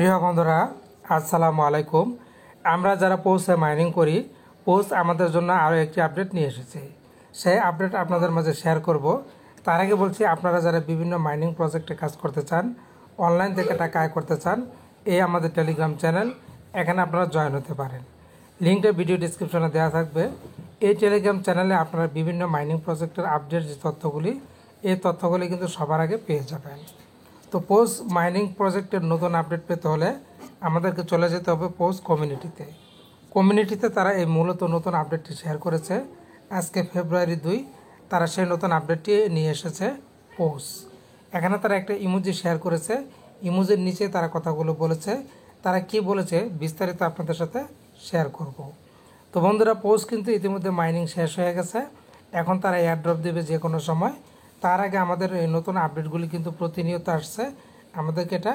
প্রিয় বন্ধুরা, আসসালামু আলাইকুম। আমরা যারা পোস্টে মাইনিং করি, পোস্ট আমাদের জন্য আরও একটি আপডেট নিয়ে এসেছে। সেই আপডেট আপনাদের মাঝে শেয়ার করব। তার আগে বলছি, আপনারা যারা বিভিন্ন মাইনিং প্রজেক্টে কাজ করতে চান, অনলাইন থেকে টাকা আয় করতে চান, এই আমাদের টেলিগ্রাম চ্যানেল, এখানে আপনারা জয়েন হতে পারেন। লিঙ্কটা ভিডিও ডিসক্রিপশনে দেওয়া থাকবে। এই টেলিগ্রাম চ্যানেলে আপনারা বিভিন্ন মাইনিং প্রজেক্টের আপডেট যে তথ্যগুলি, এই তথ্যগুলি কিন্তু সবার আগে পেয়ে যাবেন। তো পোস্ট মাইনিং প্রজেক্টের নতুন আপডেট পেতে হলে আমাদেরকে চলে যেতে হবে পোস্ট কমিউনিটিতে তারা এই মূলত নতুন আপডেটটি শেয়ার করেছে। আজকে ফেব্রুয়ারি 2 তারা সেই নতুন আপডেটটি নিয়ে এসেছে পোস্ট। এখানে তারা একটা ইমোজি শেয়ার করেছে। ইমোজির নিচে তারা কথাগুলো বলেছে। তারা কি বলেছে বিস্তারিত আপনাদের সাথে শেয়ার করব। তো বন্ধুরা, পোস্ট কিন্তু ইতিমধ্যে মাইনিং শেষ হয়ে গেছে। এখন তারা এয়ারড্রপ দেবে যে কোনো সময়। তার আগে আমাদের এই নতুন আপডেটগুলি কিন্তু প্রতিনিয়ত আসছে। আমাদেরকে এটা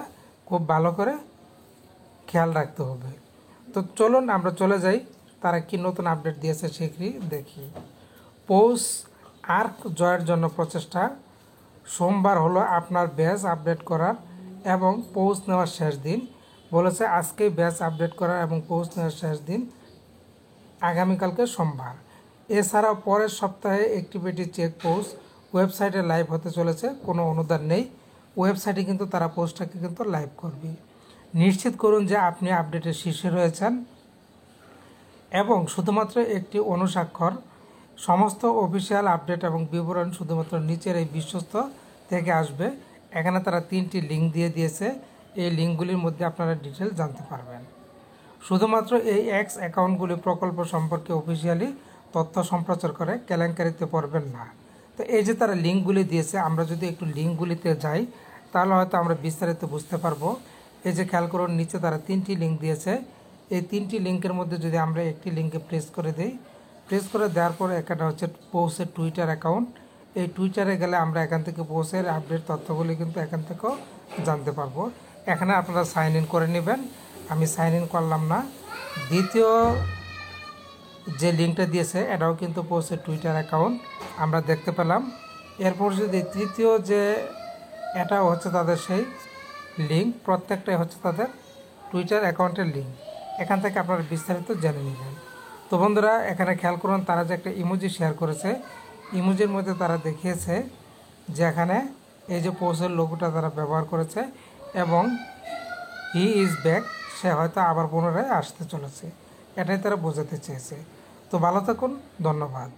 খুব ভালো করে খেয়াল রাখতে হবে। তো চলুন আমরা চলে যাই, তারা কি নতুন আপডেট দিয়েছে সেগুলি দেখি। পোস্ট আর্ক জয়ের জন্য প্রচেষ্টা। সোমবার হলো আপনার ব্যাচ আপডেট করার এবং পোস্ট নেওয়ার শেষ দিন। বলেছে আজকেই ব্যাচ আপডেট করার এবং পোস্ট নেওয়ার শেষ দিন আগামীকালকে সোমবার। এছাড়াও পরের সপ্তাহে অ্যাক্টিভিটি চেক পোস্ট ওয়েবসাইটে লাইভ হতে চলেছে। কোনো অনুদান নেই, ওয়েবসাইটে কিন্তু তারা পোস্টটাকে কিন্তু লাইভ করবে। নিশ্চিত করুন যে আপনি আপডেটের শীর্ষে রয়েছেন এবং শুধুমাত্র একটি অনুস্বাক্ষর। সমস্ত অফিসিয়াল আপডেট এবং বিবরণ শুধুমাত্র নিচের এই বিশ্বস্ত থেকে আসবে। এখানে তারা 3টি লিঙ্ক দিয়ে দিয়েছে। এই লিঙ্কগুলির মধ্যে আপনারা ডিটেল জানতে পারবেন। শুধুমাত্র এই এক্স অ্যাকাউন্টগুলি প্রকল্প সম্পর্কে অফিসিয়ালি তথ্য সম্প্রচার করে, কেলেঙ্কারিতে পড়বেন না। তো এই যে তারা লিঙ্কগুলি দিয়েছে, আমরা যদি একটু লিঙ্কগুলিতে যাই তাহলে হয়তো আমরা বিস্তারিত বুঝতে পারবো। এই যে খেয়াল করুন, নিচে তারা 3টি লিঙ্ক দিয়েছে। এই 3টি লিঙ্কের মধ্যে যদি আমরা একটি লিঙ্কে প্রেস করে দিই, প্রেস করে দেওয়ার পরে এখানে হচ্ছে পোস্টের টুইটার অ্যাকাউন্ট। এই টুইটারে গেলে আমরা এখান থেকে পোস্টের আপডেট তথ্যগুলি কিন্তু এখান থেকেও জানতে পারবো। এখানে আপনারা সাইন ইন করে নেবেন। আমি সাইন ইন করলাম না। দ্বিতীয় যে লিঙ্কটা দিয়েছে এটাও কিন্তু পোস্টের টুইটার অ্যাকাউন্ট আমরা দেখতে পেলাম। এরপর যদি তৃতীয় যে এটাও হচ্ছে তাদের সেই লিঙ্ক, প্রত্যেকটাই হচ্ছে তাদের টুইটার অ্যাকাউন্টের লিঙ্ক। এখান থেকে আপনারা বিস্তারিত জেনে নেবেন। তো বন্ধুরা, এখানে খেয়াল করুন, তারা যে একটা ইমোজি শেয়ার করেছে, ইমোজির মধ্যে তারা দেখিয়েছে যে এখানে এই যে পোস্টের লোগোটা তারা ব্যবহার করেছে এবং হি ইজ ব্যাক, সে হয়তো আবার পুনরায় আসতে চলেছে, এটাই তারা বোঝাতে চেয়েছে। তো ভালো থাকুন, ধন্যবাদ।